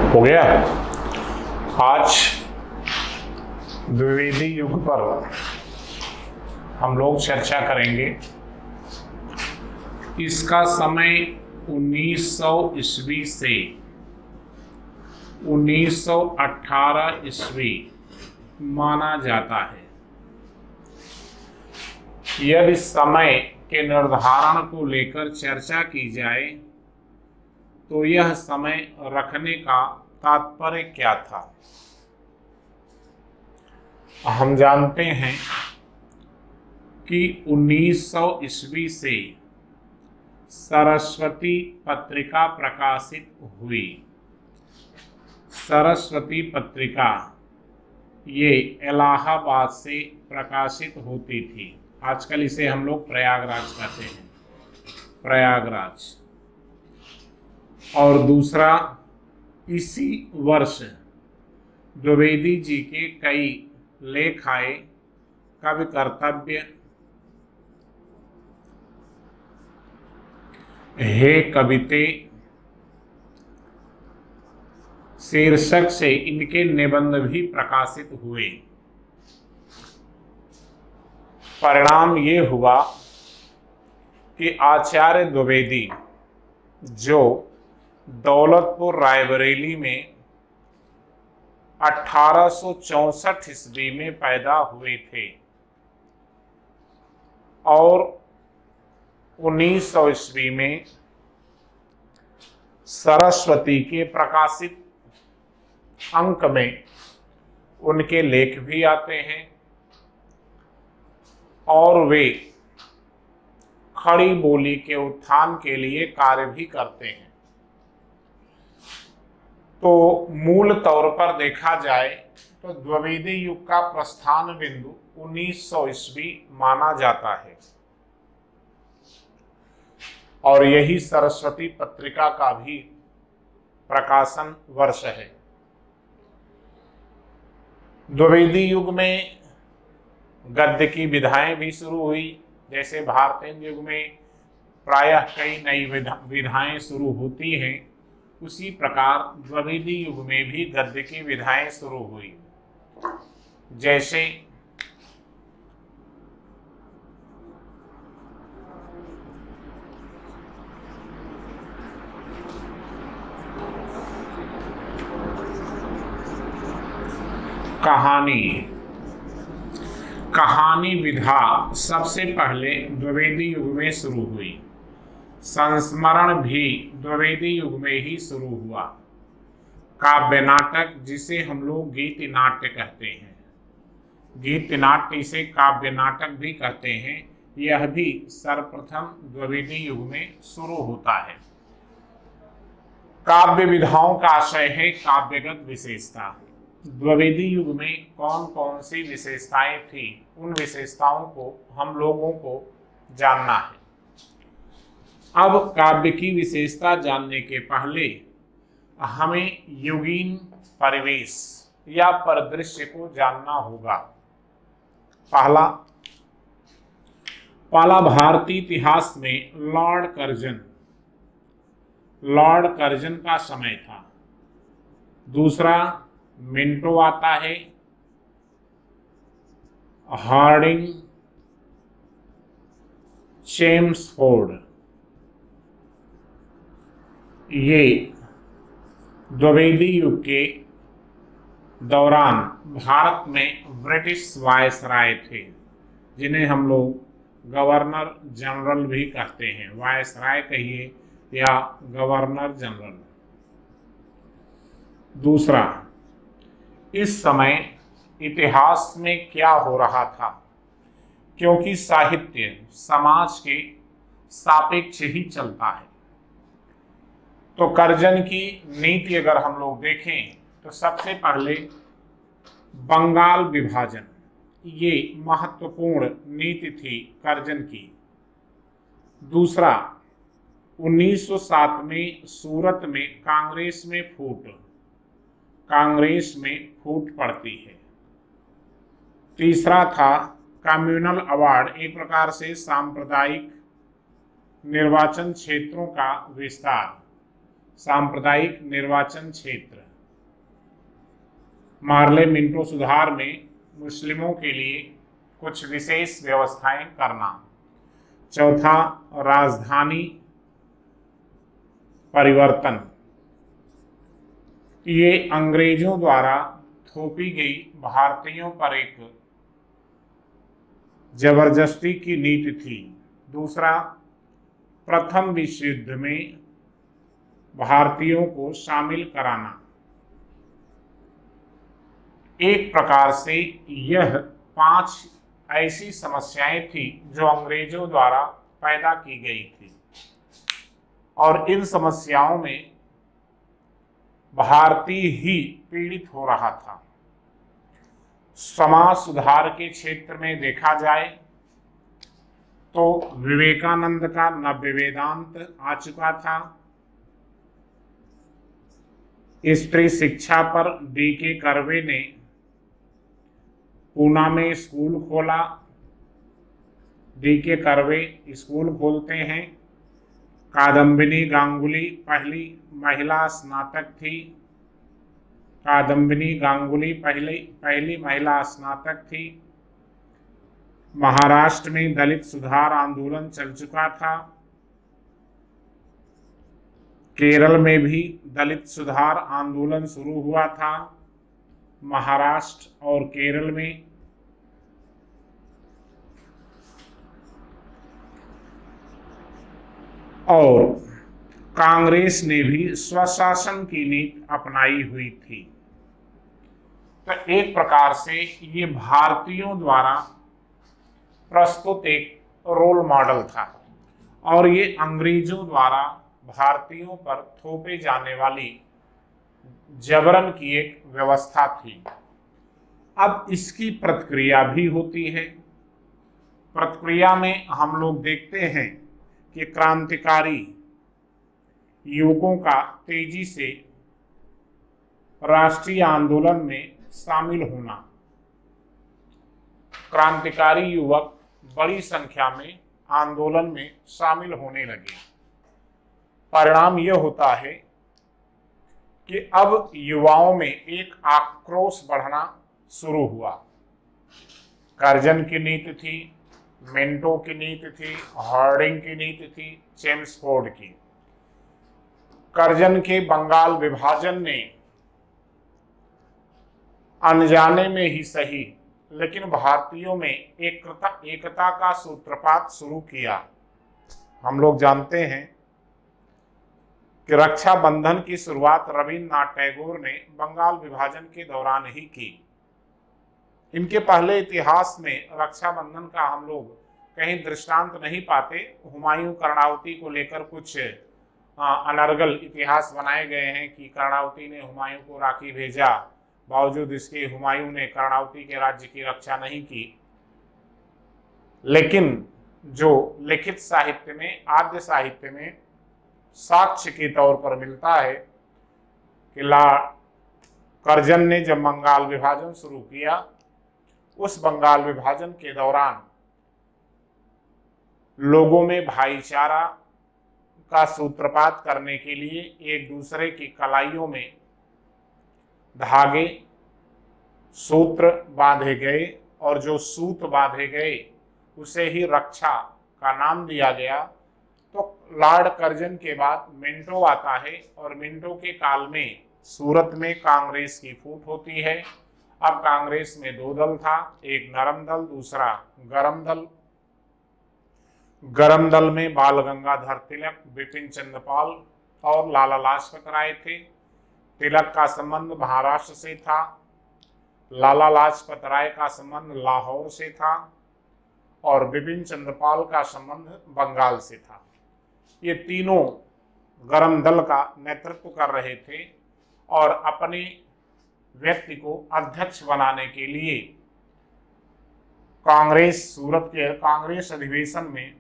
हो गया। आज द्विवेदी युग पर हम लोग चर्चा करेंगे। इसका समय 1900 ईस्वी से 1918 ईस्वी माना जाता है। यदि समय के निर्धारण को लेकर चर्चा की जाए तो यह समय रखने का तात्पर्य क्या था। हम जानते हैं कि 1900 ईस्वी से सरस्वती पत्रिका प्रकाशित हुई। सरस्वती पत्रिका ये इलाहाबाद से प्रकाशित होती थी। आजकल इसे हम लोग प्रयागराज कहते हैं, प्रयागराज। और दूसरा, इसी वर्ष द्विवेदी जी के कई लेख आए। कवि कर्तव्य, हे कविते शीर्षक से इनके निबंध भी प्रकाशित हुए। परिणाम ये हुआ कि आचार्य द्विवेदी जो दौलतपुर रायबरेली में 1864 ईस्वी में पैदा हुए थे और 1900 ईस्वी में सरस्वती के प्रकाशित अंक में उनके लेख भी आते हैं और वे खड़ी बोली के उत्थान के लिए कार्य भी करते हैं। तो मूल तौर पर देखा जाए तो द्विवेदी युग का प्रस्थान बिंदु 1900 ईस्वी माना जाता है और यही सरस्वती पत्रिका का भी प्रकाशन वर्ष है। द्विवेदी युग में गद्य की विधाएं भी शुरू हुई। जैसे भारतीय युग में प्रायः कई नई विधाएं शुरू होती हैं, उसी प्रकार द्विवेदी युग में भी गद्य की विधाएं शुरू हुई। जैसे कहानी विधा सबसे पहले द्विवेदी युग में शुरू हुई। संस्मरण भी द्विवेदी युग में ही शुरू हुआ। काव्य नाटक, जिसे हम लोग गीत नाट्य कहते हैं, गीत नाट्य इसे काव्य नाटक भी कहते हैं, यह भी सर्वप्रथम द्विवेदी युग में शुरू होता है। काव्य विधाओं का आशय है काव्यगत विशेषता। द्विवेदी युग में कौन कौन सी विशेषताएं थी, उन विशेषताओं को हम लोगों को जानना है। अब काव्य की विशेषता जानने के पहले हमें युगीन परिवेश या परिदृश्य को जानना होगा। पहला भारतीय इतिहास में लॉर्ड कर्जन का समय था। दूसरा मिंटो आता है, हार्डिंग, चेम्सफोर्ड। ये द्विवेदी युग के दौरान भारत में ब्रिटिश वायसराय थे, जिन्हें हम लोग गवर्नर जनरल भी कहते हैं। वायसराय कहिए या गवर्नर जनरल। दूसरा, इस समय इतिहास में क्या हो रहा था, क्योंकि साहित्य समाज के सापेक्ष ही चलता है। तो कर्जन की नीति अगर हम लोग देखें तो सबसे पहले बंगाल विभाजन, ये महत्वपूर्ण नीति थी कर्जन की। दूसरा, 1907 में सूरत में कांग्रेस में फूट पड़ती है। तीसरा था कम्युनल अवार्ड, एक प्रकार से सांप्रदायिक निर्वाचन क्षेत्रों का विस्तार। सांप्रदायिक निर्वाचन क्षेत्र मार्ले मिंटो सुधार में मुस्लिमों के लिए कुछ विशेष व्यवस्थाएं करना। चौथा, राजधानी परिवर्तन। ये अंग्रेजों द्वारा थोपी गई भारतीयों पर एक जबरदस्ती की नीति थी। दूसरा, प्रथम विश्व युद्ध में भारतीयों को शामिल कराना। एक प्रकार से यह 5 ऐसी समस्याएं थी जो अंग्रेजों द्वारा पैदा की गई थी और इन समस्याओं में भारतीय ही पीड़ित हो रहा था। समाज सुधार के क्षेत्र में देखा जाए तो विवेकानंद का नव्य वेदांत आ चुका था। स्त्री शिक्षा पर D.K. कर्वे ने पूना में स्कूल खोला। D.K. कर्वे स्कूल खोलते हैं। कादम्बिनी गांगुली पहली महिला स्नातक थी। कादम्बिनी गांगुली पहली महिला स्नातक थी। महाराष्ट्र में दलित सुधार आंदोलन चल चुका था। केरल में भी दलित सुधार आंदोलन शुरू हुआ था। महाराष्ट्र और केरल में और कांग्रेस ने भी स्वशासन की नीति अपनाई हुई थी। तो एक प्रकार से ये भारतीयों द्वारा प्रस्तुत एक रोल मॉडल था और ये अंग्रेजों द्वारा भारतीयों पर थोपे जाने वाली जबरन की एक व्यवस्था थी। अब इसकी प्रतिक्रिया भी होती है। प्रतिक्रिया में हम लोग देखते हैं कि क्रांतिकारी युवकों का तेजी से राष्ट्रीय आंदोलन में शामिल होना। क्रांतिकारी युवक बड़ी संख्या में आंदोलन में शामिल होने लगे। परिणाम यह होता है कि अब युवाओं में एक आक्रोश बढ़ना शुरू हुआ। कर्जन की नीति थी, मिंटो की नीति थी, हार्डिंग की नीति थी, चेम्सफोर्ड की। कर्जन के बंगाल विभाजन ने अनजाने में ही सही लेकिन भारतीयों में एकता का सूत्रपात शुरू किया। हम लोग जानते हैं कि रक्षाबंधन की शुरुआत रविन्द्रनाथ टैगोर ने बंगाल विभाजन के दौरान ही की। इनके पहले इतिहास में रक्षाबंधन का हम लोग कहीं दृष्टांत नहीं पाते। हुमायूं कर्णावती को लेकर कुछ अनर्गल इतिहास बनाए गए हैं कि कर्णावती ने हुमायूं को राखी भेजा, बावजूद इसके हुमायूं ने कर्णावती के राज्य की रक्षा नहीं की। लेकिन जो लिखित साहित्य में, आद्य साहित्य में साक्ष्य के तौर पर मिलता है कि कर्जन ने जब बंगाल विभाजन शुरू किया, उस बंगाल विभाजन के दौरान लोगों में भाईचारा का सूत्रपात करने के लिए एक दूसरे की कलाइयों में धागे, सूत्र बांधे गए और जो सूत बांधे गए उसे ही रक्षा का नाम दिया गया। तो लॉर्ड कर्जन के बाद मिंटो आता है और मिंटो के काल में सूरत में कांग्रेस की फूट होती है। अब कांग्रेस में 2 दल था, एक नरम दल, दूसरा गरम दल। गरम दल में बाल गंगाधर तिलक, बिपिन चंद्र पाल और लाला लाजपत राय थे। तिलक का संबंध महाराष्ट्र से था, लाला लाजपत राय का संबंध लाहौर से था और बिपिन चंद्र पाल का संबंध बंगाल से था। ये तीनों गरम दल का नेतृत्व कर रहे थे और अपने व्यक्ति को अध्यक्ष बनाने के लिए सूरत के कांग्रेस अधिवेशन में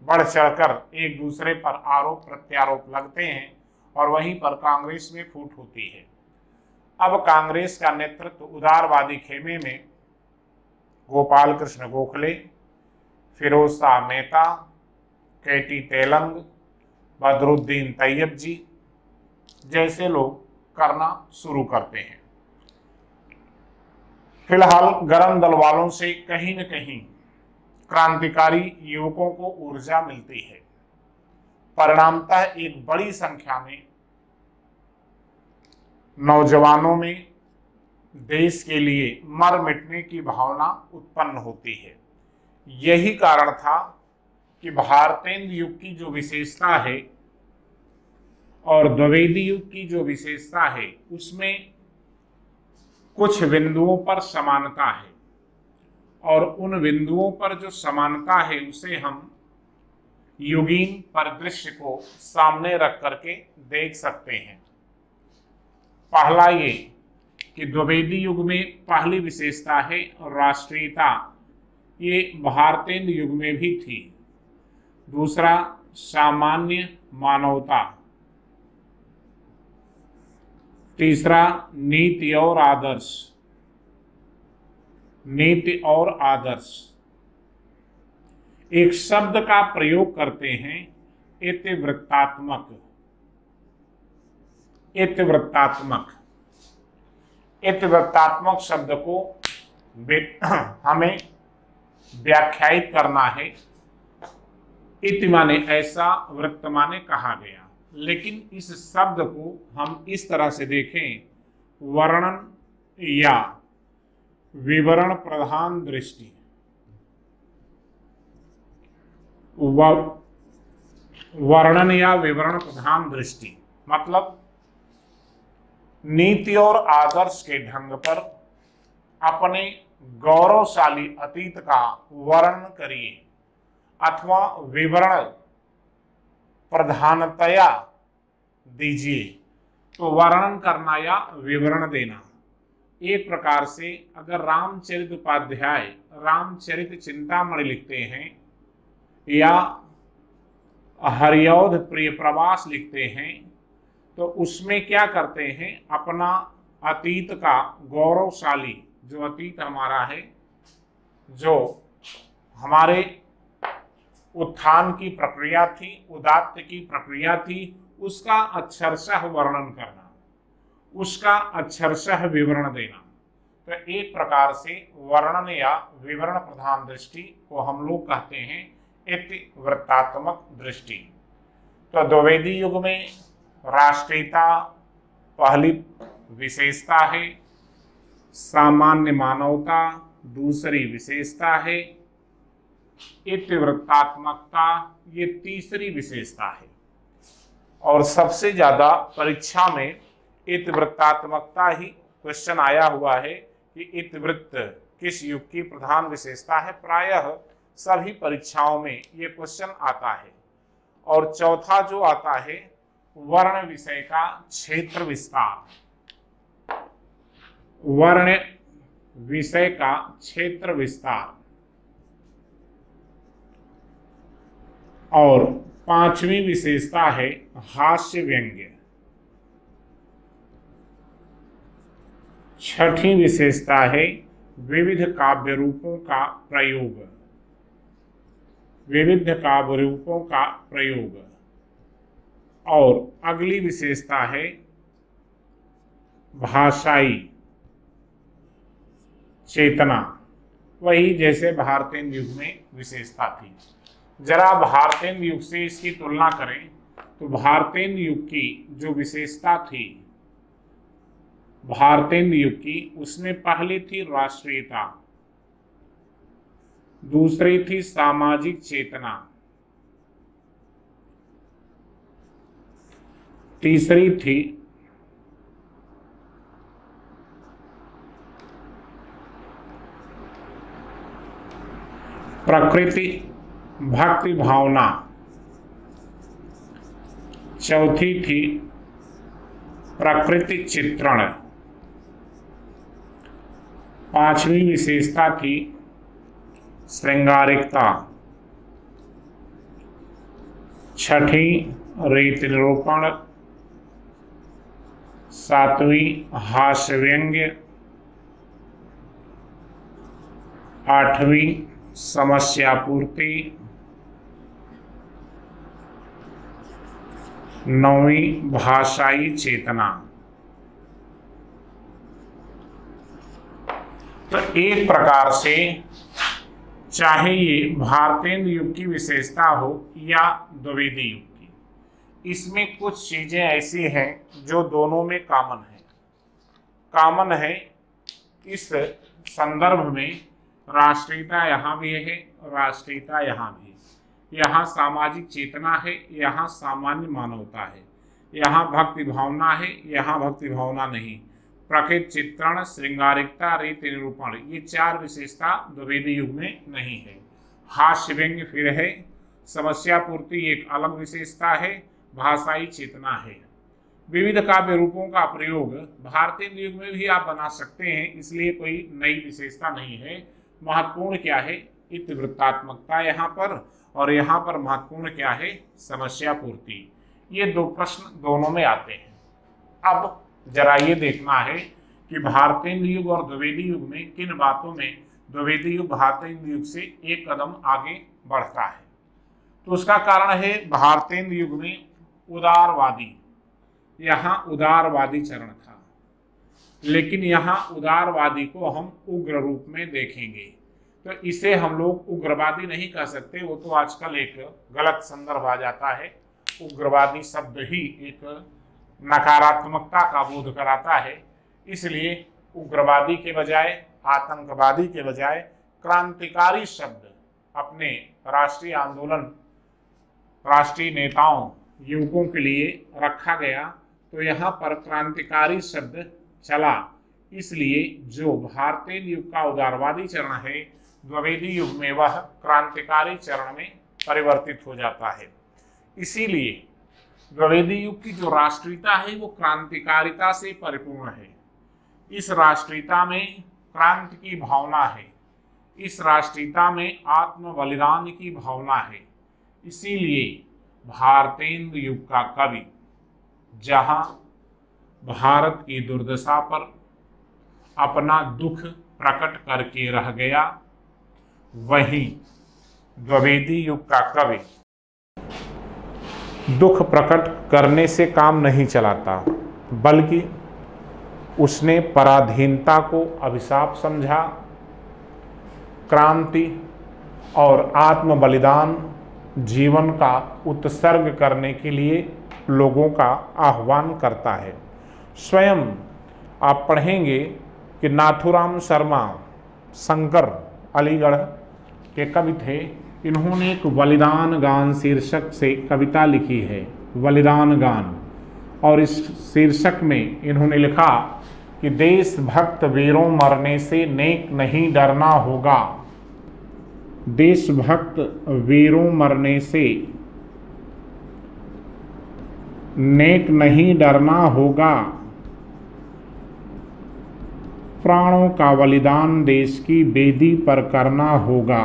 बढ़ चढ़कर एक दूसरे पर आरोप प्रत्यारोप लगते हैं और वहीं पर कांग्रेस में फूट होती है। अब कांग्रेस का नेतृत्व उदारवादी खेमे में गोपाल कृष्ण गोखले, फिरोज शाह मेहता, KT तेलंग, बदरुद्दीन तैयब जी जैसे लोग करना शुरू करते हैं। फिलहाल गरम दल वालों से कहीं न कहीं क्रांतिकारी युवकों को ऊर्जा मिलती है। परिणामतः एक बड़ी संख्या में नौजवानों में देश के लिए मर मिटने की भावना उत्पन्न होती है। यही कारण था कि भारतेंदु युग की जो विशेषता है और द्विवेदी युग की जो विशेषता है उसमें कुछ बिंदुओं पर समानता है, और उन बिंदुओं पर जो समानता है उसे हम युगीन परिदृश्य को सामने रख करके देख सकते हैं। पहला ये कि द्विवेदी युग में पहली विशेषता है राष्ट्रीयता, ये भारतेंदु युग में भी थी। दूसरा सामान्य मानवता। तीसरा नीति और आदर्श। नीति और आदर्श। एक शब्द का प्रयोग करते हैं इतिवृत्तात्मक। इतिवृत्तात्मक। इतिवृत्तात्मक शब्द को हमें व्याख्यायित करना है। इति माने ऐसा, वृत्त माने कहा गया। लेकिन इस शब्द को हम इस तरह से देखें, वर्णन या विवरण प्रधान दृष्टि। वर्णन या विवरण प्रधान दृष्टि मतलब नीति और आदर्श के ढंग पर अपने गौरवशाली अतीत का वर्णन करिए अथवा विवरण प्रधानतया दीजिए। तो वर्णन करना या विवरण देना, एक प्रकार से अगर रामचरित उपाध्याय रामचरित चिंतामणि लिखते हैं या हरिऔध प्रिय प्रवास लिखते हैं तो उसमें क्या करते हैं, अपना अतीत का गौरवशाली जो अतीत हमारा है, जो हमारे उत्थान की प्रक्रिया थी, उदात्त की प्रक्रिया थी, उसका अक्षरशः वर्णन करना, उसका अक्षरशः विवरण देना। तो एक प्रकार से वर्णन या विवरण प्रधान दृष्टि को हम लोग कहते हैं इतिवृत्तात्मक दृष्टि। तो द्विवेदी युग में राष्ट्रीयता पहली विशेषता है, सामान्य मानवता दूसरी विशेषता है, इतिवृत्तात्मकता ये तीसरी विशेषता है। और सबसे ज्यादा परीक्षा में इतिवृत्तात्मकता ही क्वेश्चन आया हुआ है कि इतिवृत्त किस युग की प्रधान विशेषता है। प्रायः सभी परीक्षाओं में ये क्वेश्चन आता है। और चौथा जो आता है वर्ण विषय का क्षेत्र विस्तार। वर्ण विषय का क्षेत्र विस्तार। और पांचवी विशेषता है हास्य व्यंग्य। छठी विशेषता है विविध काव्य रूपों का प्रयोग। विविध काव्य रूपों का प्रयोग। और अगली विशेषता है भाषाई चेतना, वही जैसे भारतेंदु युग में विशेषता थी। जरा भारतेंदु युग से इसकी तुलना करें तो भारतेंदु युग की जो विशेषता थी भारतेंदु युग की, उसमें पहली थी राष्ट्रीयता, दूसरी थी सामाजिक चेतना, तीसरी थी प्रकृति भक्ति भावना, चौथी थी प्रकृति चित्रण, पांचवी विशेषता थी श्रृंगारिकता, छठी रीति निरूपण, सातवीं हास्य व्यंग्य, आठवीं समस्या पूर्ति, नौवीं भाषाई चेतना। तो एक प्रकार से चाहे ये भारतेंद्र युग की विशेषता हो या द्विवेदी युग की, इसमें कुछ चीजें ऐसी हैं जो दोनों में कॉमन है। इस संदर्भ में राष्ट्रीयता यहाँ भी है, राष्ट्रीयता यहाँ भी है। यहाँ सामाजिक चेतना है, यहाँ सामान्य मानवता है। यहाँ भक्ति भावना है, यहाँ भक्ति भावना नहीं। प्रकृति चित्रण, श्रृंगारिकता, रीति निरूपण, ये चार विशेषता द्विवेदी युग में नहीं है। हास्य व्यंग्य फिर है, समस्या पूर्ति एक अलग विशेषता है, भाषाई चेतना है। विविध काव्य रूपों का प्रयोग भारतीय युग में भी आप बना सकते हैं, इसलिए कोई नई विशेषता नहीं है। महत्वपूर्ण क्या है? इतिवृत्तात्मकता यहाँ पर, और यहाँ पर महत्वपूर्ण क्या है? समस्या पूर्ति। ये दो प्रश्न दोनों में आते हैं। अब जरा ये देखना है कि भारतेंद्र युग और द्विवेदी युग में किन बातों में द्विवेदी युग भारतेंद्र युग से एक कदम आगे बढ़ता है। तो उसका कारण है भारतेंद्र युग में उदारवादी, यहाँ उदारवादी चरण था, लेकिन यहाँ उदारवादी को हम उग्र रूप में देखेंगे। तो इसे हम लोग उग्रवादी नहीं कह सकते, वो तो आजकल एक गलत संदर्भ आ जाता है। उग्रवादी शब्द ही एक नकारात्मकता का बोध कराता है, इसलिए उग्रवादी के बजाय, आतंकवादी के बजाय क्रांतिकारी शब्द अपने राष्ट्रीय आंदोलन, राष्ट्रीय नेताओं, युवकों के लिए रखा गया। तो यहाँ पर क्रांतिकारी शब्द चला, इसलिए जो भारतीय युग का उदारवादी चरण है, द्विवेदी युग में वह क्रांतिकारी चरण में परिवर्तित हो जाता है। इसीलिए द्विवेदी युग की जो राष्ट्रीयता है वो क्रांतिकारिता से परिपूर्ण है। इस राष्ट्रीयता में क्रांति की भावना है, इस राष्ट्रीयता में आत्म बलिदान की भावना है। इसीलिए भारतेंद्र युग का कवि जहाँ भारत की दुर्दशा पर अपना दुख प्रकट करके रह गया, वहीं द्विवेदी युग का कवि दुख प्रकट करने से काम नहीं चलाता, बल्कि उसने पराधीनता को अभिशाप समझा, क्रांति और आत्म बलिदान जीवन का उत्सर्ग करने के लिए लोगों का आह्वान करता है। स्वयं आप पढ़ेंगे कि नाथुराम शर्मा शंकर अलीगढ़ के कवि थे, इन्होंने एक बलिदान गान शीर्षक से कविता लिखी है, बलिदान गान। और इस शीर्षक में इन्होंने लिखा कि देशभक्त वीरों मरने से नेक नहीं डरना होगा, देशभक्त वीरों मरने से नेक नहीं डरना होगा, प्राणों का बलिदान देश की बेदी पर करना होगा,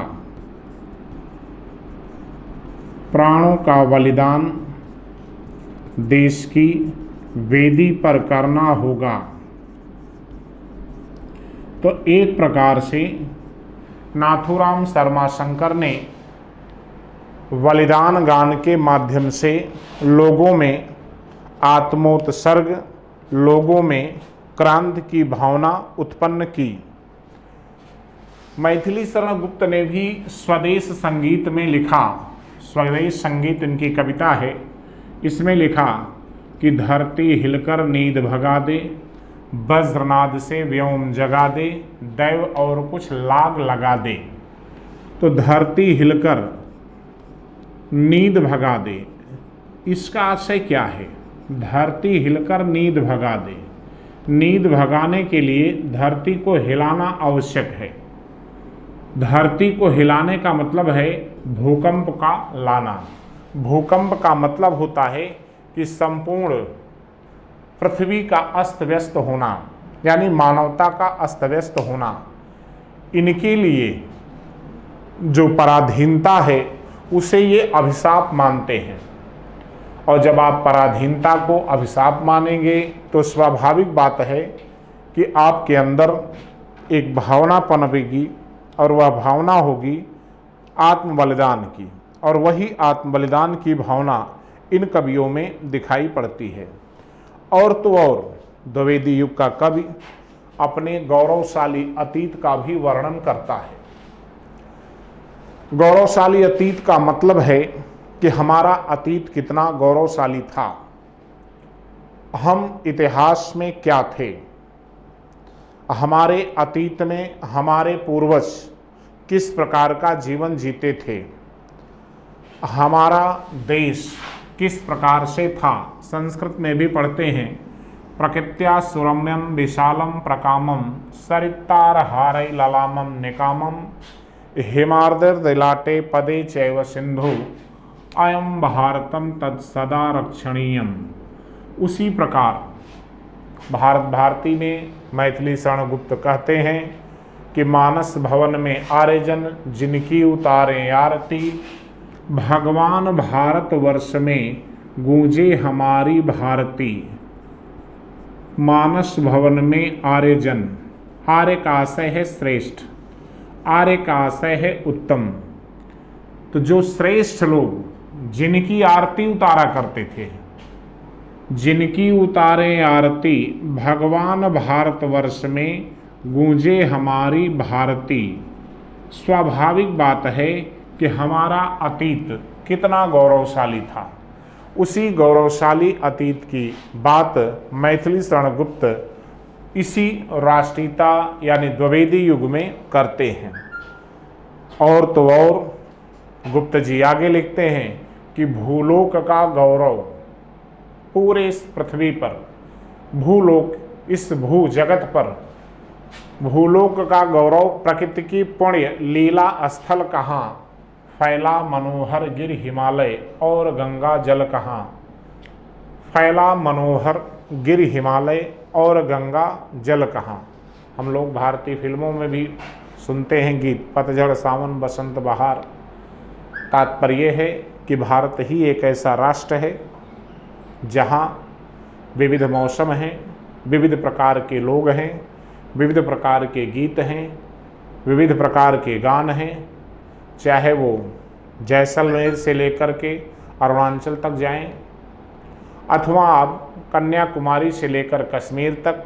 प्राणों का बलिदान देश की वेदी पर करना होगा। तो एक प्रकार से नाथुराम शर्मा शंकर ने बलिदान गान के माध्यम से लोगों में आत्मोत्सर्ग, लोगों में क्रांति की भावना उत्पन्न की। मैथिली शरण गुप्त ने भी स्वदेश संगीत में लिखा, स्वदेश संगीत इनकी कविता है, इसमें लिखा कि धरती हिलकर नींद भगा दे, वज्रनाद से व्योम जगा दे, दैव और कुछ लाग लगा दे। तो धरती हिलकर नींद भगा दे, इसका आशय क्या है? धरती हिलकर नींद भगा दे, नींद भगाने के लिए धरती को हिलाना आवश्यक है। धरती को हिलाने का मतलब है भूकंप का लाना। भूकंप का मतलब होता है कि संपूर्ण पृथ्वी का अस्त व्यस्त होना, यानी मानवता का अस्त व्यस्त होना। इनके लिए जो पराधीनता है उसे ये अभिशाप मानते हैं, और जब आप पराधीनता को अभिशाप मानेंगे तो स्वाभाविक बात है कि आपके अंदर एक भावना पनपेगी, और वह भावना होगी आत्म बलिदान की, और वही आत्म बलिदान की भावना इन कवियों में दिखाई पड़ती है। और तो और द्विवेदी युग का कवि अपने गौरवशाली अतीत का भी वर्णन करता है। गौरवशाली अतीत का मतलब है कि हमारा अतीत कितना गौरवशाली था, हम इतिहास में क्या थे, हमारे अतीत में हमारे पूर्वज किस प्रकार का जीवन जीते थे, हमारा देश किस प्रकार से था। संस्कृत में भी पढ़ते हैं, प्रकृत्या सुरम्यम विशालम प्रकामम सरितारहारै ललामम निकामम हिमार्दिर्दिलाटे पदे चैव सिंधु अयम भारतम तत् सदा रक्षणीयम। उसी प्रकार भारत भारती में मैथिली शरण गुप्त कहते हैं कि मानस भवन में आर्यजन जिनकी उतारे आरती, भगवान भारत वर्ष में गूंजे हमारी भारती। मानस भवन में आर्यजन, आर्य का आशय है श्रेष्ठ, आर्य का आशय है उत्तम। तो जो श्रेष्ठ लोग जिनकी आरती उतारा करते थे, जिनकी उतारे आरती, भगवान भारतवर्ष में गूंजे हमारी भारती। स्वाभाविक बात है कि हमारा अतीत कितना गौरवशाली था। उसी गौरवशाली अतीत की बात मैथिली शरण गुप्त इसी राष्ट्रीयता यानी द्विवेदी युग में करते हैं। और तो और गुप्त जी आगे लिखते हैं कि भूलोक का गौरव, पूरे इस पृथ्वी पर, भूलोक, इस भू जगत पर भूलोक का गौरव, प्रकृति की पुण्य लीला स्थल कहाँ, फैला मनोहर गिर हिमालय और गंगा जल कहाँ। फैला मनोहर गिर हिमालय और गंगा जल कहाँ। हम लोग भारतीय फिल्मों में भी सुनते हैं गीत, पतझड़ सावन बसंत बहार। तात्पर्य है कि भारत ही एक ऐसा राष्ट्र है जहाँ विविध मौसम हैं, विविध प्रकार के लोग हैं, विविध प्रकार के गीत हैं, विविध प्रकार के गान हैं। चाहे वो जैसलमेर से लेकर के अरुणाचल तक जाएं, अथवा आप कन्याकुमारी से लेकर कश्मीर तक,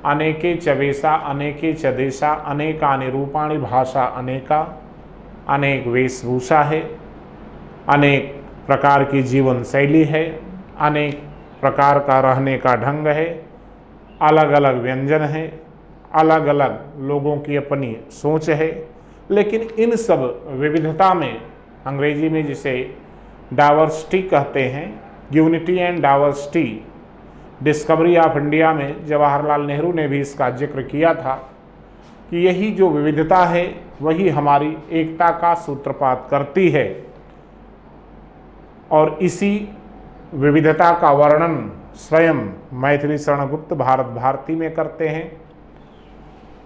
अनेके च वेशा अनेके च देशा अनेकानि रूपाणि भाषा अनेका। अनेक वेशभूषा है, अनेक प्रकार की जीवन शैली है, अनेक प्रकार का रहने का ढंग है, अलग अलग व्यंजन है, अलग अलग लोगों की अपनी सोच है। लेकिन इन सब विविधता में, अंग्रेजी में जिसे डाइवर्सिटी कहते हैं, unity and diversity, discovery of India में जवाहरलाल नेहरू ने भी इसका जिक्र किया था कि यही जो विविधता है वही हमारी एकता का सूत्रपात करती है। और इसी विविधता का वर्णन स्वयं मैथिली शरण गुप्त भारत भारती में करते हैं।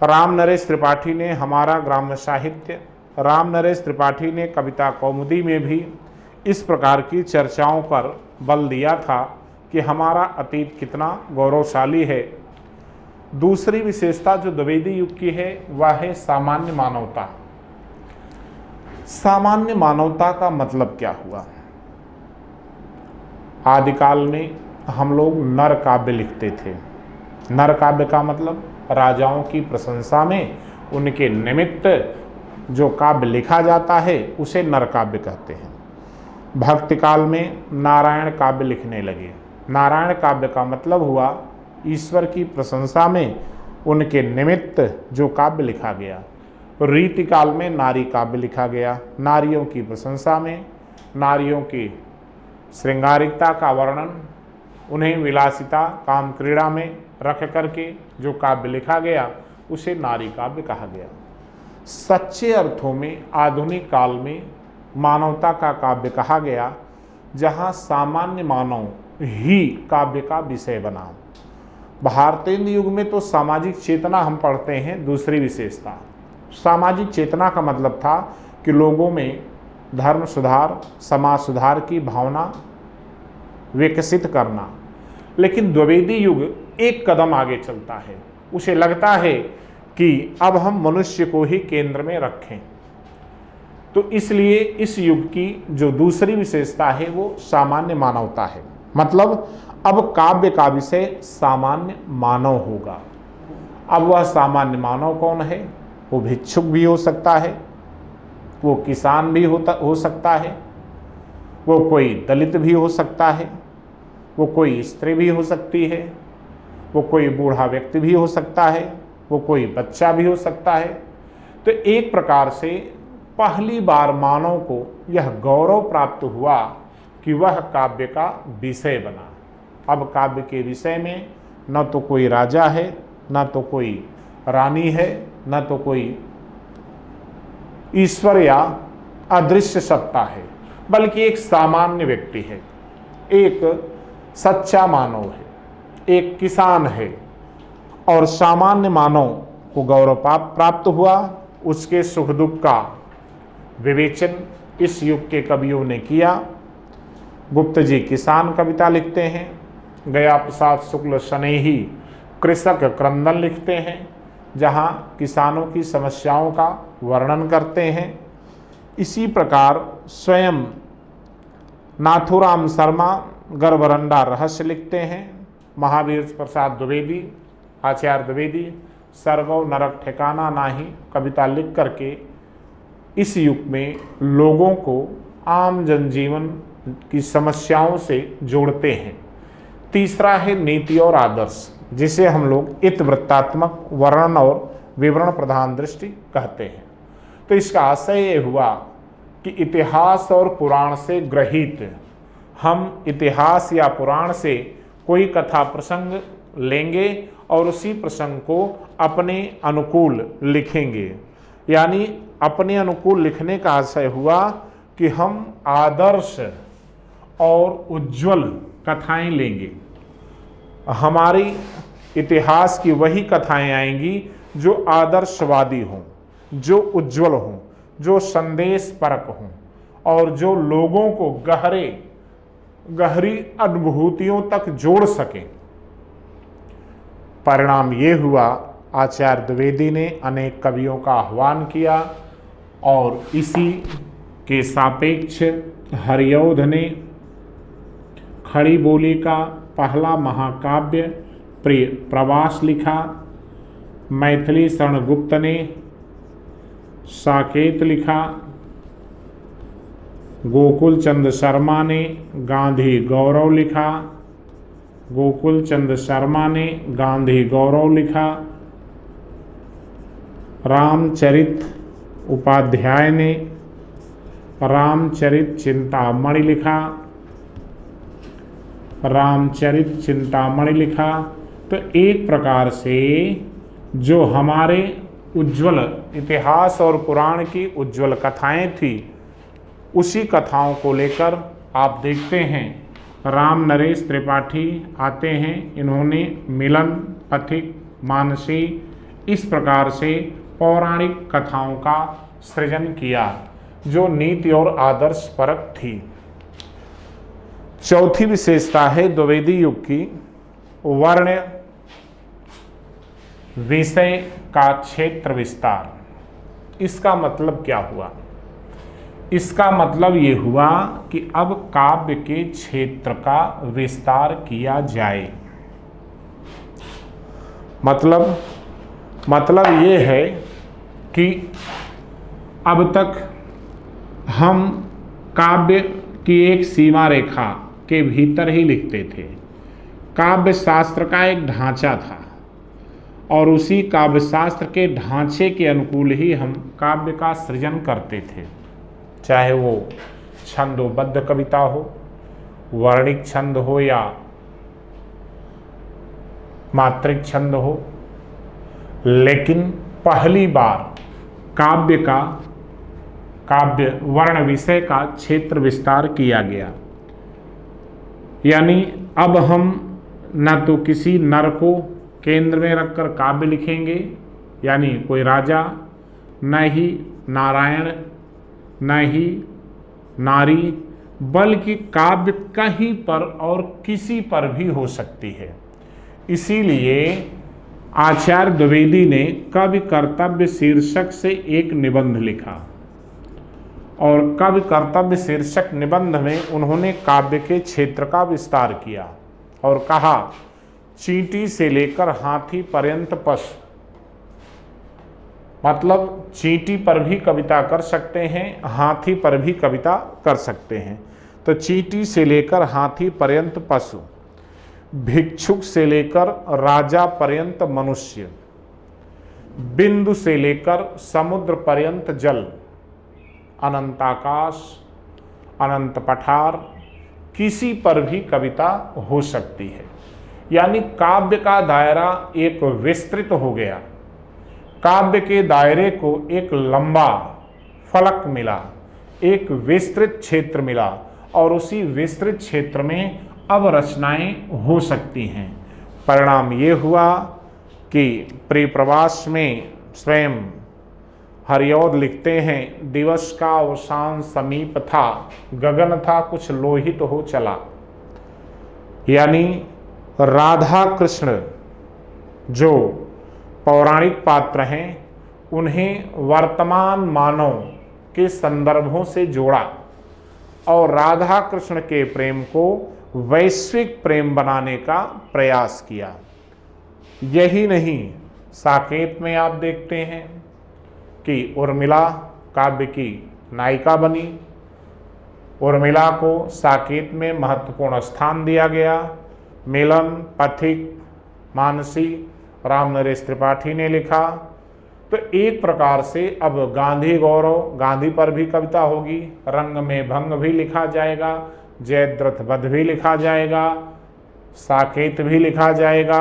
राम नरेश त्रिपाठी ने हमारा ग्राम्य साहित्य, राम नरेश त्रिपाठी ने कविता कौमुदी में भी इस प्रकार की चर्चाओं पर बल दिया था कि हमारा अतीत कितना गौरवशाली है। दूसरी विशेषता जो द्विवेदी युग की है वह है सामान्य मानवता। सामान्य मानवता का मतलब क्या हुआ? आदिकाल में हम लोग नर काव्य लिखते थे। नर काव्य का मतलब राजाओं की प्रशंसा में उनके निमित्त जो काव्य लिखा जाता है उसे नर काव्य कहते हैं। भक्ति काल में नारायण काव्य लिखने लगे। नारायण काव्य का मतलब हुआ ईश्वर की प्रशंसा में उनके निमित्त जो काव्य लिखा गया। रीति काल में नारी काव्य लिखा गया। नारियों की प्रशंसा में, नारियों की श्रृंगारिकता का वर्णन, उन्हें विलासिता काम क्रीड़ा में रख करके जो काव्य लिखा गया उसे नारी काव्य कहा गया। सच्चे अर्थों में आधुनिक काल में मानवता का काव्य कहा गया, जहाँ सामान्य मानव ही काव्य का विषय बना। भारतीय युग में तो सामाजिक चेतना हम पढ़ते हैं। दूसरी विशेषता, सामाजिक चेतना का मतलब था कि लोगों में धर्म सुधार, समाज सुधार की भावना विकसित करना। लेकिन द्विवेदी युग एक कदम आगे चलता है। उसे लगता है कि अब हम मनुष्य को ही केंद्र में रखें। तो इसलिए इस युग की जो दूसरी विशेषता है वो सामान्य मानवता है। मतलब अब काव्य का विषय सामान्य मानव होगा। अब वह सामान्य मानव कौन है? वो भिक्षुक भी हो सकता है, वो किसान भी हो सकता है, वो कोई दलित भी हो सकता है, वो कोई स्त्री भी हो सकती है, वो कोई बूढ़ा व्यक्ति भी हो सकता है, वो कोई बच्चा भी हो सकता है। तो एक प्रकार से पहली बार मानव को यह गौरव प्राप्त हुआ कि वह काव्य का विषय बना। अब काव्य के विषय में न तो कोई राजा है, न तो कोई रानी है, न तो कोई ईश्वर या अदृश्य सत्ता है, बल्कि एक सामान्य व्यक्ति है, एक सच्चा मानव है, एक किसान है। और सामान्य मानव को गौरव प्राप्त हुआ, उसके सुख दुख का विवेचन इस युग के कवियों ने किया। गुप्त जी किसान कविता लिखते हैं, गया प्रसाद शुक्ल स्नेही कृषक क्रंदन लिखते हैं, जहाँ किसानों की समस्याओं का वर्णन करते हैं। इसी प्रकार स्वयं नाथुराम शर्मा गर्भरंडा रहस्य लिखते हैं। महावीर प्रसाद द्विवेदी, आचार्य द्विवेदी सरगव नरक ठिकाना नाही कविता लिख करके इस युग में लोगों को आम जनजीवन की समस्याओं से जोड़ते हैं। तीसरा है नीति और आदर्श, जिसे हम लोग इतवृत्तात्मक वर्णन और विवरण प्रधान दृष्टि कहते हैं। तो इसका आशय ये हुआ कि इतिहास और पुराण से ग्रहित हम इतिहास या पुराण से कोई कथा प्रसंग लेंगे और उसी प्रसंग को अपने अनुकूल लिखेंगे। यानी अपने अनुकूल लिखने का आशय हुआ कि हम आदर्श और उज्जवल कथाएं लेंगे। हमारी इतिहास की वही कथाएं आएंगी जो आदर्शवादी हों, जो उज्जवल हों, जो संदेश परक हों और जो लोगों को गहरी अनुभूतियों तक जोड़ सकें। परिणाम ये हुआ, आचार्य द्विवेदी ने अनेक कवियों का आह्वान किया और इसी के सापेक्ष हरिऔध ने खड़ी बोली का पहला महाकाव्य प्रवास लिखा। मैथिली शरण गुप्त ने साकेत लिखा। गोकुल चंद शर्मा ने गांधी गौरव लिखा। गोकुल चंद शर्मा ने गांधी गौरव लिखा। रामचरित उपाध्याय ने रामचरित चिंतामणि लिखा। रामचरित चिंतामणि लिखा। तो एक प्रकार से जो हमारे उज्जवल इतिहास और पुराण की उज्जवल कथाएं थी, उसी कथाओं को लेकर आप देखते हैं राम नरेश त्रिपाठी आते हैं। इन्होंने मिलन, पथिक, मानसी इस प्रकार से पौराणिक कथाओं का सृजन किया जो नीति और आदर्श परक थी। चौथी विशेषता है द्विवेदी युग की वर्ण विषय का क्षेत्र विस्तार। इसका मतलब क्या हुआ? इसका मतलब ये हुआ कि अब काव्य के क्षेत्र का विस्तार किया जाए। मतलब ये है कि अब तक हम काव्य की एक सीमा रेखा के भीतर ही लिखते थे। काव्य शास्त्र का एक ढांचा था और उसी काव्य शास्त्र के ढांचे के अनुकूल ही हम काव्य का सृजन करते थे, चाहे वो छंदोबद्ध कविता हो, वर्णिक छंद हो या मात्रिक छंद हो। लेकिन पहली बार काव्य वर्ण विषय का क्षेत्र विस्तार किया गया। यानी अब हम न तो किसी नर को केंद्र में रखकर काव्य लिखेंगे, यानी कोई राजा, न ही नारायण, न ही नारी, बल्कि काव्य कहीं पर और किसी पर भी हो सकती है। इसीलिए आचार्य द्विवेदी ने कवि कर्तव्य शीर्षक से एक निबंध लिखा और कवि कर्तव्य शीर्षक निबंध में उन्होंने काव्य के क्षेत्र का विस्तार किया और कहा चींटी से लेकर हाथी पर्यंत पशु, मतलब चींटी पर भी कविता कर सकते हैं, हाथी पर भी कविता कर सकते हैं। तो चींटी से लेकर हाथी पर्यंत पशु, भिक्षुक से लेकर राजा पर्यंत मनुष्य, बिंदु से लेकर समुद्र पर्यंत जल, अनंताकाश, अनंत पठार, किसी पर भी कविता हो सकती है। यानी काव्य का दायरा एक विस्तृत हो गया, काव्य के दायरे को एक लंबा फलक मिला, एक विस्तृत क्षेत्र मिला, और उसी विस्तृत क्षेत्र में अब रचनाएं हो सकती हैं। परिणाम ये हुआ कि प्रिय प्रवास में स्वयं हरिऔध लिखते हैं, दिवस का अवसान समीप था, गगन था कुछ लोहित हो चला। यानी राधा कृष्ण जो पौराणिक पात्र हैं उन्हें वर्तमान मानव के संदर्भों से जोड़ा और राधा कृष्ण के प्रेम को वैश्विक प्रेम बनाने का प्रयास किया। यही नहीं, साकेत में आप देखते हैं कि उर्मिला काव्य की नायिका बनी, उर्मिला को साकेत में महत्वपूर्ण स्थान दिया गया। मिलन, पथिक, मानसी राम नरेश त्रिपाठी ने लिखा। तो एक प्रकार से अब गांधी गौरव, गांधी पर भी कविता होगी, रंग में भंग भी लिखा जाएगा, जयद्रथ वध भी लिखा जाएगा, साकेत भी लिखा जाएगा,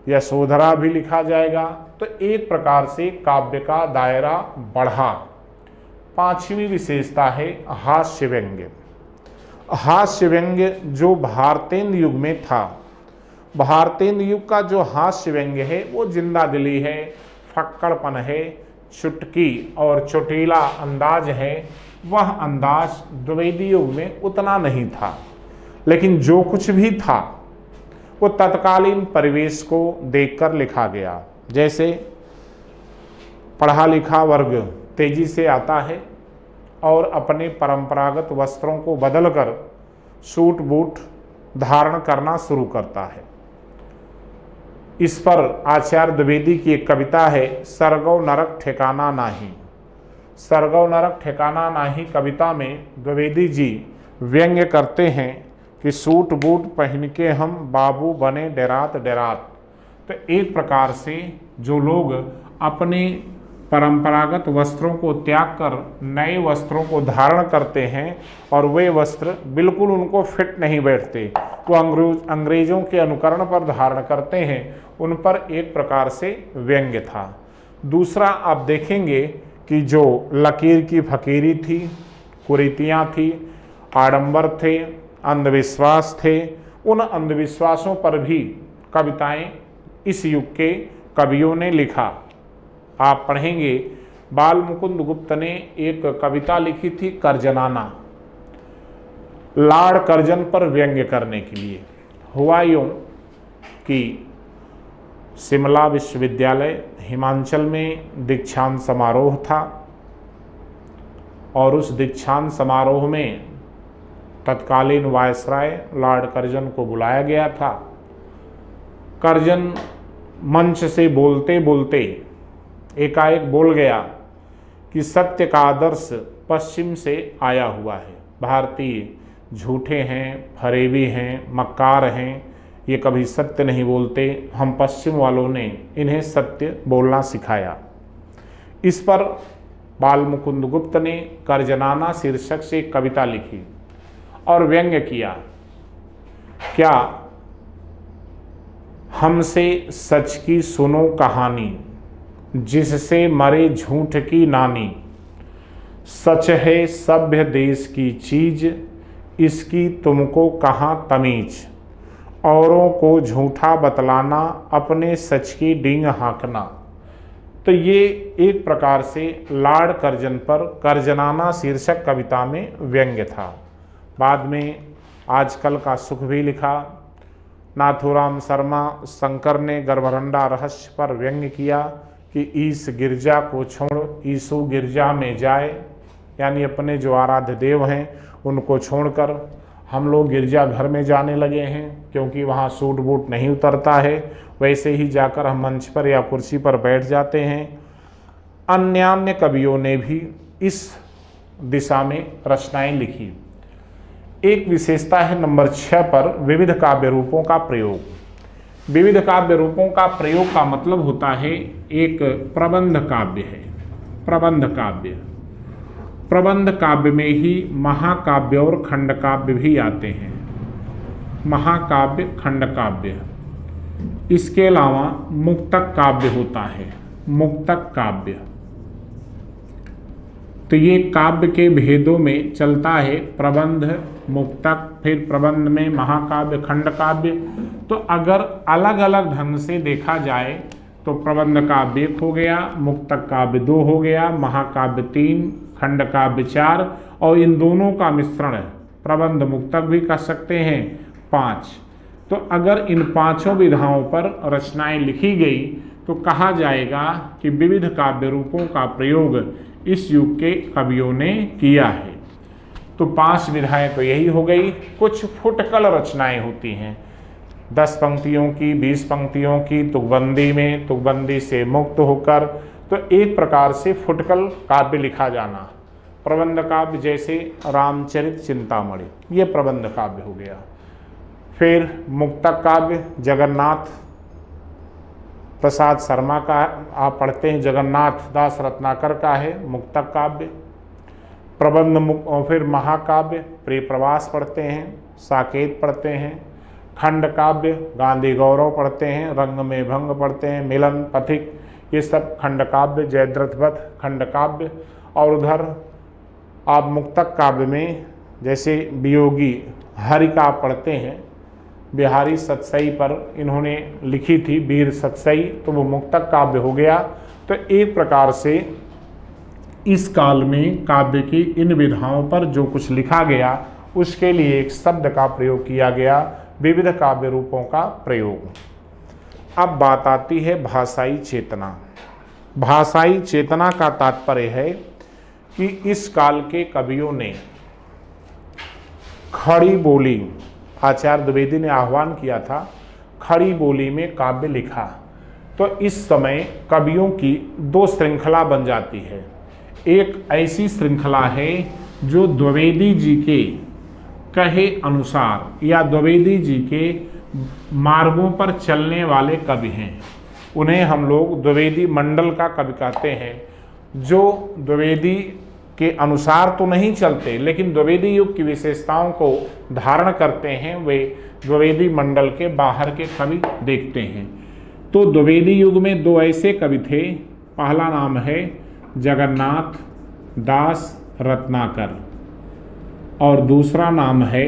यशोधरा भी लिखा जाएगा। तो एक प्रकार से काव्य का दायरा बढ़ा। पांचवी विशेषता है हास्य व्यंग्य। हास्य व्यंग्य जो भारतेंद्र युग में था, भारतेंद्र युग का जो हास्य व्यंग्य है वो जिंदा दिली है, फक्कड़पन है, चुटकी और चोटीला अंदाज है। वह अंदाज द्विवेदी युग में उतना नहीं था, लेकिन जो कुछ भी था वो तत्कालीन परिवेश को देखकर लिखा गया। जैसे पढ़ा लिखा वर्ग तेजी से आता है और अपने परंपरागत वस्त्रों को बदलकर सूट बूट धारण करना शुरू करता है। इस पर आचार्य द्विवेदी की एक कविता है, सरगव नरक ठिकाना नाही। सरगव नरक ठिकाना नाही कविता में द्विवेदी जी व्यंग्य करते हैं कि सूट बूट पहन के हम बाबू बने डेरात डेरात। तो एक प्रकार से जो लोग अपने परंपरागत वस्त्रों को त्याग कर नए वस्त्रों को धारण करते हैं और वे वस्त्र बिल्कुल उनको फिट नहीं बैठते, वो अंग्रेजों के अनुकरण पर धारण करते हैं, उन पर एक प्रकार से व्यंग्य था। दूसरा आप देखेंगे कि जो लकीर की फकीरी थी, कुरीतियाँ थी, आडंबर थे, अंधविश्वास थे, उन अंधविश्वासों पर भी कविताएं इस युग के कवियों ने लिखा। आप पढ़ेंगे बाल मुकुंद गुप्त ने एक कविता लिखी थी कर्जनाना, लाड़ कर्जन पर व्यंग्य करने के लिए। हुआ यूं कि शिमला विश्वविद्यालय हिमाचल में दीक्षांत समारोह था और उस दीक्षांत समारोह में तत्कालीन वायसराय लॉर्ड कर्जन को बुलाया गया था। कर्जन मंच से बोलते बोलते एकाएक बोल गया कि सत्य का आदर्श पश्चिम से आया हुआ है, भारतीय झूठे हैं, फरेबी हैं, मक्कार हैं, ये कभी सत्य नहीं बोलते, हम पश्चिम वालों ने इन्हें सत्य बोलना सिखाया। इस पर बाल मुकुंद गुप्त ने कर्जनाना शीर्षक से एक कविता लिखी और व्यंग्य किया, क्या हमसे सच की सुनो कहानी, जिससे मरे झूठ की नानी, सच है सभ्य देश की चीज, इसकी तुमको कहाँ तमीज, औरों को झूठा बतलाना, अपने सच की डींग हाँकना। तो ये एक प्रकार से लॉर्ड कर्जन पर कर्जनाना शीर्षक कविता में व्यंग्य था। बाद में आजकल का सुख भी लिखा। नाथूराम शर्मा शंकर ने गर्भरंडा रहस्य पर व्यंग्य किया कि ईस गिरजा को छोड़ ईसु गिरजा में जाए, यानी अपने जो आराध्य देव हैं उनको छोड़कर हम लोग गिरजा घर में जाने लगे हैं, क्योंकि वहाँ सूट बूट नहीं उतरता है, वैसे ही जाकर हम मंच पर या कुर्सी पर बैठ जाते हैं। अन्य कवियों ने भी इस दिशा में रचनाएं लिखी। एक विशेषता है नंबर 6 पर, विविध काव्य रूपों का प्रयोग। विविध काव्य रूपों का प्रयोग का मतलब होता है एक प्रबंध काव्य है। प्रबंध काव्य, प्रबंध काव्य में ही महाकाव्य और खंड काव्य भी आते हैं। महाकाव्य, खंड काव्य, इसके अलावा मुक्तक काव्य होता है। मुक्तक काव्य, तो ये काव्य के भेदों में चलता है, प्रबंध, मुक्तक, फिर प्रबंध में महाकाव्य, खंड काव्य। तो अगर अलग अलग ढंग से देखा जाए तो प्रबंध काव्य 1 हो गया, मुक्तक काव्य 2 हो गया, महाकाव्य 3, खंड काव्य 4, और इन दोनों का मिश्रण प्रबंध मुक्तक भी कर सकते हैं 5। तो अगर इन 5 विधाओं पर रचनाएं लिखी गई तो कहा जाएगा कि विविध काव्य रूपों का प्रयोग इस युग के कवियों ने किया है। तो 5 विधाएं तो यही हो गई। कुछ फुटकल रचनाएं होती हैं, 10 पंक्तियों की, 20 पंक्तियों की, तुकबंदी में, तुकबंदी से मुक्त होकर, तो एक प्रकार से फुटकल काव्य लिखा जाना। प्रबंध काव्य जैसे रामचरित चिंतामणि, ये प्रबंध काव्य हो गया। फिर मुक्तक काव्य जगन्नाथ प्रसाद शर्मा का आप पढ़ते हैं, जगन्नाथ दास रत्नाकर का है मुक्तक काव्य। प्रबंध और फिर महाकाव्य प्रिय प्रवास पढ़ते हैं, साकेत पढ़ते हैं। खंड काव्य गांधी गौरव पढ़ते हैं, रंग में भंग पढ़ते हैं, मिलन, पथिक, ये सब खंड काव्य। जयद्रथ वध खंड काव्य। और उधर आप मुक्तक काव्य में जैसे वियोगी हरिका पढ़ते हैं, बिहारी सतसई पर इन्होंने लिखी थी वीर सतसई, तो वो मुक्तक काव्य हो गया। तो एक प्रकार से इस काल में काव्य की इन विधाओं पर जो कुछ लिखा गया उसके लिए एक शब्द का प्रयोग किया गया, विविध काव्य रूपों का प्रयोग। अब बात आती है भाषाई चेतना। भाषाई चेतना का तात्पर्य है कि इस काल के कवियों ने खड़ी बोली, आचार्य द्विवेदी ने आह्वान किया था, खड़ी बोली में काव्य लिखा। तो इस समय कवियों की 2 श्रृंखला बन जाती है। एक ऐसी श्रृंखला है जो द्विवेदी जी के कहे अनुसार या द्विवेदी जी के मार्गों पर चलने वाले कवि हैं, उन्हें हम लोग द्विवेदी मंडल का कवि कहते हैं। जो द्विवेदी के अनुसार तो नहीं चलते लेकिन द्विवेदी युग की विशेषताओं को धारण करते हैं, वे द्विवेदी मंडल के बाहर के कवि देखते हैं। तो द्विवेदी युग में 2 ऐसे कवि थे। पहला नाम है जगन्नाथ दास रत्नाकर और दूसरा नाम है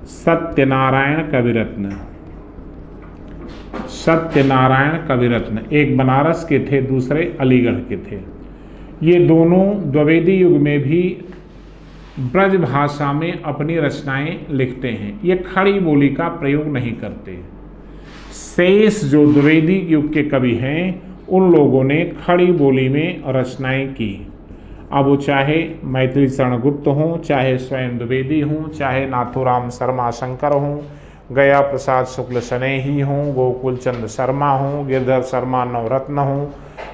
सत्यनारायण कविरत्न। सत्यनारायण कविरत्न एक बनारस के थे, दूसरे अलीगढ़ के थे। ये दोनों द्विवेदी युग में भी ब्रज भाषा में अपनी रचनाएं लिखते हैं। ये खड़ी बोली का प्रयोग नहीं करते। शेष जो द्विवेदी युग के कवि हैं उन लोगों ने खड़ी बोली में रचनाएं की। अब वो चाहे मैथिली शरण गुप्त हों, चाहे स्वयं द्विवेदी हों, चाहे नाथूराम शर्मा शंकर हों, गया प्रसाद शुक्ल स्नेही हों, गोकुल चंद शर्मा हों, गिरधर शर्मा नवरत्न हों,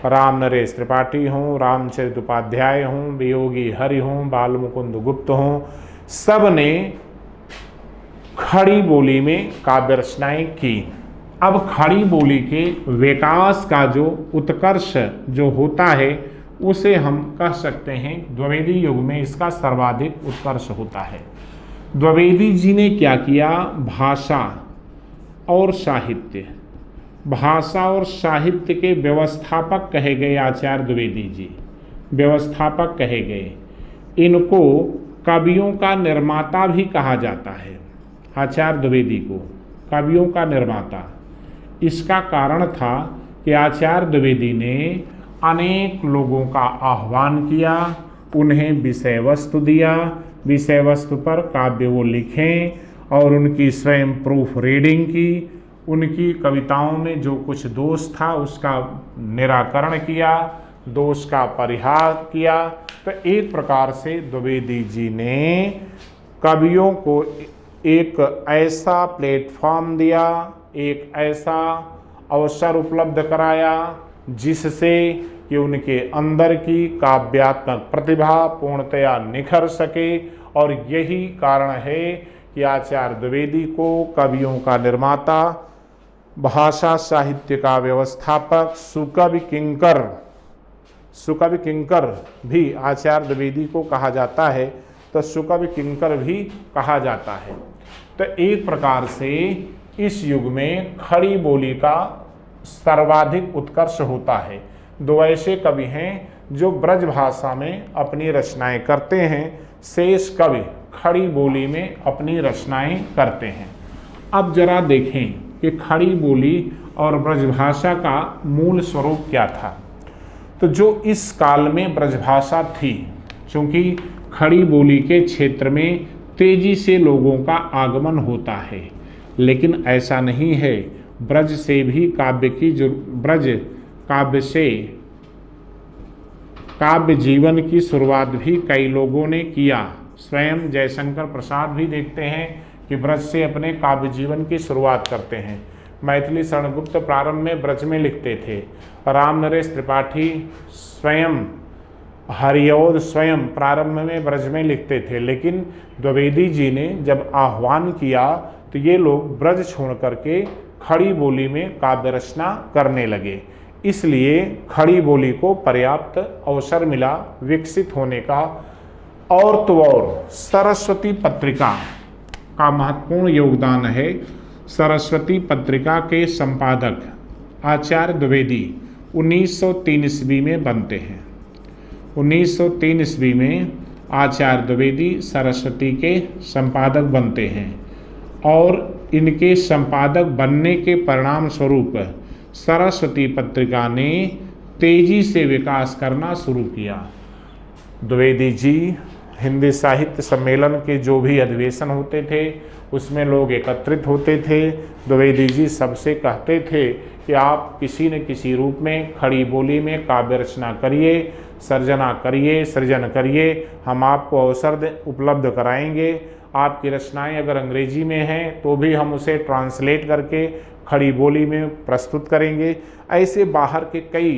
राम नरेश त्रिपाठी हों, रामचरित उपाध्याय हों, वियोगी हरि हों, बाल मुकुंद गुप्त हों, सब ने खड़ी बोली में काव्य रचनाएं की। अब खड़ी बोली के विकास का जो उत्कर्ष जो होता है उसे हम कह सकते हैं द्विवेदी युग में इसका सर्वाधिक उत्कर्ष होता है। द्विवेदी जी ने क्या किया, भाषा और साहित्य, भाषा और साहित्य के व्यवस्थापक कहे गए आचार्य द्विवेदी जी, व्यवस्थापक कहे गए। इनको कवियों का निर्माता भी कहा जाता है। आचार्य द्विवेदी को कवियों का निर्माता, इसका कारण था कि आचार्य द्विवेदी ने अनेक लोगों का आह्वान किया, उन्हें विषय वस्तु दिया, विषय वस्तु पर काव्य वो लिखें और उनकी स्वयं प्रूफ रीडिंग की। उनकी कविताओं में जो कुछ दोष था उसका निराकरण किया, दोष का परिहार किया। तो एक प्रकार से द्विवेदी जी ने कवियों को एक ऐसा प्लेटफॉर्म दिया, एक ऐसा अवसर उपलब्ध कराया जिससे कि उनके अंदर की काव्यात्मक प्रतिभा पूर्णतया निखर सके। और यही कारण है कि आचार्य द्विवेदी को कवियों का निर्माता, भाषा साहित्य का व्यवस्थापक, सुकवि किंकर भी आचार्य द्विवेदी को कहा जाता है, तो सुकवि किंकर भी कहा जाता है। तो एक प्रकार से इस युग में खड़ी बोली का सर्वाधिक उत्कर्ष होता है। दो ऐसे कवि हैं जो ब्रज भाषा में अपनी रचनाएं करते हैं, शेष कवि खड़ी बोली में अपनी रचनाएं करते हैं। अब जरा देखें कि खड़ी बोली और ब्रजभाषा का मूल स्वरूप क्या था। तो जो इस काल में ब्रजभाषा थी, चूँकि खड़ी बोली के क्षेत्र में तेजी से लोगों का आगमन होता है, लेकिन ऐसा नहीं है। ब्रज से भी ब्रज काव्य से काव्य जीवन की शुरुआत भी कई लोगों ने किया। स्वयं जयशंकर प्रसाद भी देखते हैं कि ब्रज से अपने काव्य जीवन की शुरुआत करते हैं। मैथिली शरणगुप्त प्रारंभ में ब्रज में लिखते थे। राम नरेश त्रिपाठी स्वयं, हरिऔध स्वयं प्रारंभ में ब्रज में लिखते थे, लेकिन द्विवेदी जी ने जब आह्वान किया तो ये लोग ब्रज छोड़ करके खड़ी बोली में काव्य रचना करने लगे। इसलिए खड़ी बोली को पर्याप्त अवसर मिला विकसित होने का। और तो और सरस्वती पत्रिका का महत्वपूर्ण योगदान है। सरस्वती पत्रिका के संपादक आचार्य द्विवेदी 1903 ईस्वी में बनते हैं। 1903 ईस्वी में आचार्य द्विवेदी सरस्वती के संपादक बनते हैं और इनके संपादक बनने के परिणाम स्वरूप सरस्वती पत्रिका ने तेजी से विकास करना शुरू किया। द्विवेदी जी हिंदी साहित्य सम्मेलन के जो भी अधिवेशन होते थे उसमें लोग एकत्रित होते थे। द्विवेदी जी सबसे कहते थे कि आप किसी न किसी रूप में खड़ी बोली में काव्य रचना करिए, सृजन करिए, हम आपको अवसर उपलब्ध कराएंगे। आपकी रचनाएं अगर अंग्रेजी में हैं तो भी हम उसे ट्रांसलेट करके खड़ी बोली में प्रस्तुत करेंगे। ऐसे बाहर के कई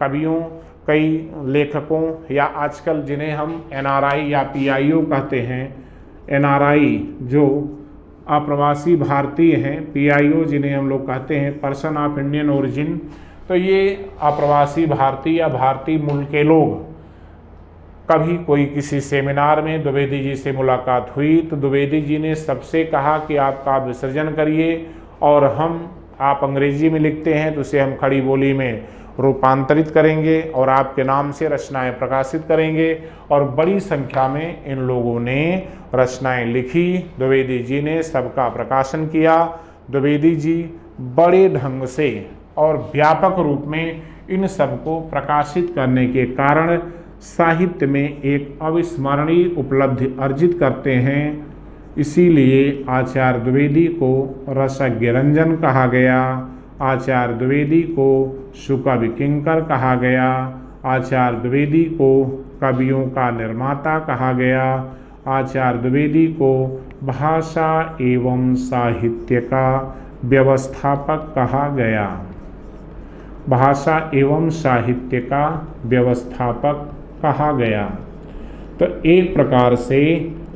कवियों, कई लेखकों, या आजकल जिन्हें हम NRI या PIO कहते हैं, NRI जो अप्रवासी भारतीय हैं, PIO जिन्हें हम लोग कहते हैं पर्सन ऑफ इंडियन ओरिजिन, तो ये अप्रवासी भारतीय या भारतीय मूल के लोग, कभी कोई किसी सेमिनार में द्विवेदी जी से मुलाकात हुई तो द्विवेदी जी ने सबसे कहा कि आप काव्य सृजन करिए और आप अंग्रेजी में लिखते हैं तो उसे हम खड़ी बोली में रूपांतरित करेंगे और आपके नाम से रचनाएं प्रकाशित करेंगे। और बड़ी संख्या में इन लोगों ने रचनाएं लिखी। द्विवेदी जी ने सबका प्रकाशन किया। द्विवेदी जी बड़े ढंग से और व्यापक रूप में इन सबको प्रकाशित करने के कारण साहित्य में एक अविस्मरणीय उपलब्धि अर्जित करते हैं। इसीलिए आचार्य द्विवेदी को रसज्ञ रंजन कहा गया, आचार्य द्विवेदी को सुकवि किंकर कहा गया, आचार्य द्विवेदी को कवियों का निर्माता कहा गया, आचार्य द्विवेदी को भाषा एवं साहित्य का व्यवस्थापक कहा गया। भाषा एवं साहित्य का व्यवस्थापक कहा गया। तो एक प्रकार से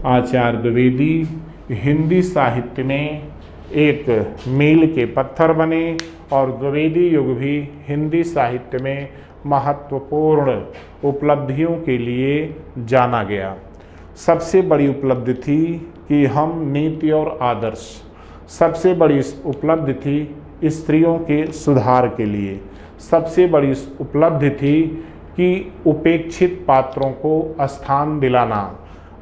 आचार्य द्विवेदी हिंदी साहित्य में एक मील के पत्थर बने और द्विवेदी युग भी हिंदी साहित्य में महत्वपूर्ण उपलब्धियों के लिए जाना गया। सबसे बड़ी उपलब्धि थी कि हम नीति और आदर्श, सबसे बड़ी उपलब्धि थी स्त्रियों के सुधार के लिए, सबसे बड़ी उपलब्धि थी कि उपेक्षित पात्रों को स्थान दिलाना।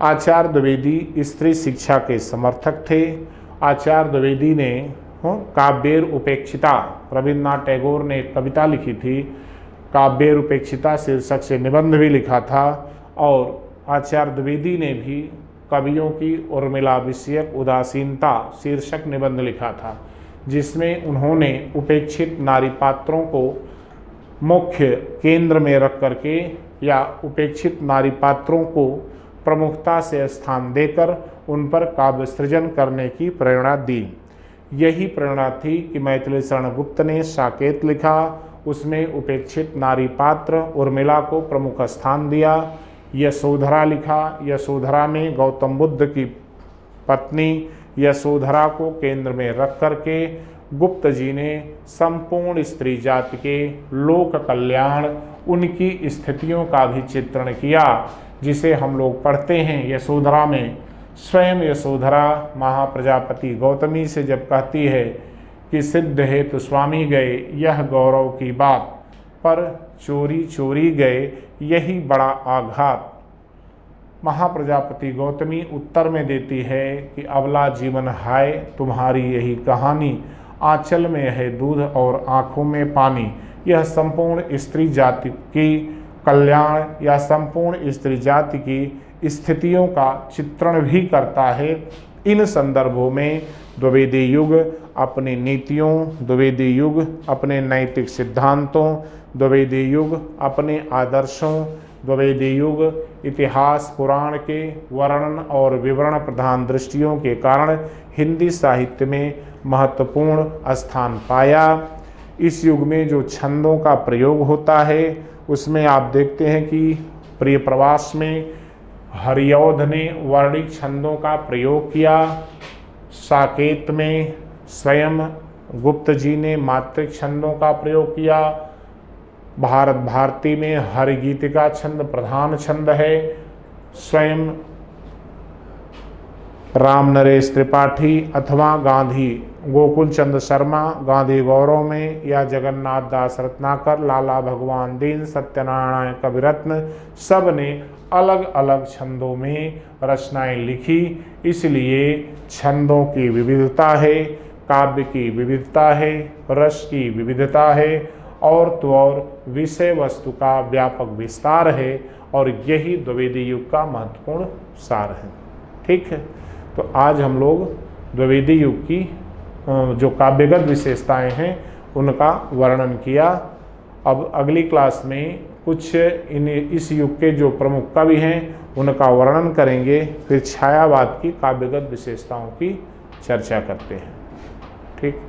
आचार्य द्विवेदी स्त्री शिक्षा के समर्थक थे। आचार्य द्विवेदी ने काव्येर उपेक्षिता, रविन्द्रनाथ टैगोर ने एक कविता लिखी थी, काव्येर उपेक्षिता शीर्षक से निबंध भी लिखा था। और आचार्य द्विवेदी ने भी कवियों की उर्मिला विषयक उदासीनता शीर्षक निबंध लिखा था, जिसमें उन्होंने उपेक्षित नारी पात्रों को मुख्य केंद्र में रख करके या उपेक्षित नारी पात्रों को प्रमुखता से स्थान देकर उन पर काव्य सृजन करने की प्रेरणा दी। यही प्रेरणा थी कि मैथिली शरण गुप्त ने साकेत लिखा, उसमें उपेक्षित नारी पात्र उर्मिला को प्रमुख स्थान दिया। यशोधरा लिखा, यशोधरा में गौतम बुद्ध की पत्नी यशोधरा को केंद्र में रख करके गुप्त जी ने संपूर्ण स्त्री जाति के लोक कल्याण, उनकी स्थितियों का भी चित्रण किया, जिसे हम लोग पढ़ते हैं यशोधरा में। स्वयं यशोधरा महाप्रजापति गौतमी से जब कहती है कि सिद्ध हेतु स्वामी गए यह गौरव की बात, पर चोरी चोरी गए यही बड़ा आघात। महाप्रजापति गौतमी उत्तर में देती है कि अबला जीवन हाय तुम्हारी यही कहानी, आंचल में है दूध और आँखों में पानी। यह संपूर्ण स्त्री जाति की कल्याण या संपूर्ण स्त्री जाति की स्थितियों का चित्रण भी करता है। इन संदर्भों में द्विवेदी युग अपनी नीतियों, द्विवेदी युग अपने नैतिक सिद्धांतों, द्विवेदी युग अपने आदर्शों, द्विवेदी युग इतिहास पुराण के वर्णन और विवरण प्रधान दृष्टियों के कारण हिंदी साहित्य में महत्वपूर्ण स्थान पाया। इस युग में जो छंदों का प्रयोग होता है उसमें आप देखते हैं कि प्रिय प्रवास में हरिऔध ने वर्णिक छंदों का प्रयोग किया, साकेत में स्वयं गुप्त जी ने मात्रिक छंदों का प्रयोग किया, भारत भारती में हरिगीतिका छंद प्रधान छंद है, स्वयं राम नरेश त्रिपाठी अथवा गांधी गोकुल चंद शर्मा गांधी गौरव में, या जगन्नाथ दास रत्नाकर, लाला भगवान दीन, सत्यनारायण कविरत्न, सब ने अलग अलग छंदों में रचनाएं लिखी। इसलिए छंदों की विविधता है, काव्य की विविधता है, रस की विविधता है और तो और विषय वस्तु का व्यापक विस्तार है, और यही द्विवेदी युग का महत्वपूर्ण सार है। ठीक है, तो आज हम लोग द्विवेदी युग की जो काव्यगत विशेषताएं हैं उनका वर्णन किया। अब अगली क्लास में कुछ इस युग के जो प्रमुख कवि हैं उनका वर्णन करेंगे, फिर छायावाद की काव्यगत विशेषताओं की चर्चा करते हैं। ठीक।